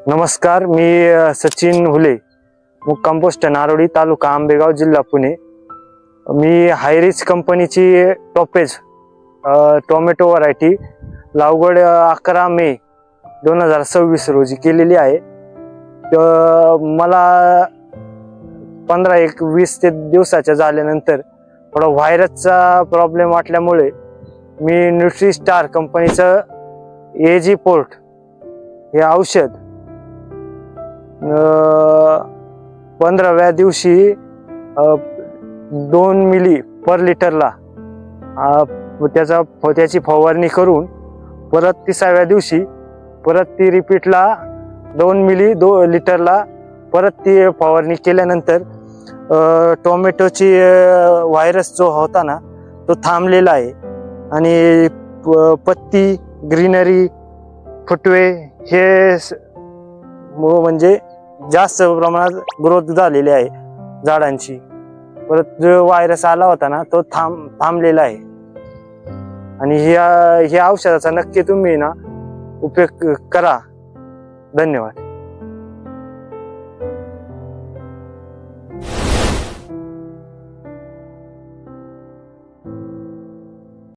नमस्कार, मी सचिन हुले, मुक्काम पोस्ट नारोडी, तालुका आंबेगाव, जिल्हा पुणे। मी हायरिच कंपनीची टॉपेज टोमॅटो व्हरायटी लागवड 11 मे 2026 रोजी केलेली आहे। मला 15-20 ते दिवसाच्या झाल्यानंतर थोडा व्हायरसचा प्रॉब्लेम वाटल्यामुळे मी न्यूट्रीस्टार कंपनीचं एजी पोर्ट हे औषध 15व्या दिवशी 2 मिली पर लिटरला त्याची फवारणी करून परत 30व्या दिवशी परत ती रिपीटला 2 मिली लिटरला परत ती फवारणी केल्यानंतर टोमॅटोची व्हायरस जो होता ना तो थांबलेला आहे आणि पत्ती ग्रीनरी फुटवे हे म्हणजे जास्त प्रमाणात ग्रोथ झालेली आहे झाडांची। परत जो व्हायरस आला होता ना तो थांबलेला आहे आणि ह्या औषधाचा नक्की तुम्ही ना उपयोग करा। धन्यवाद।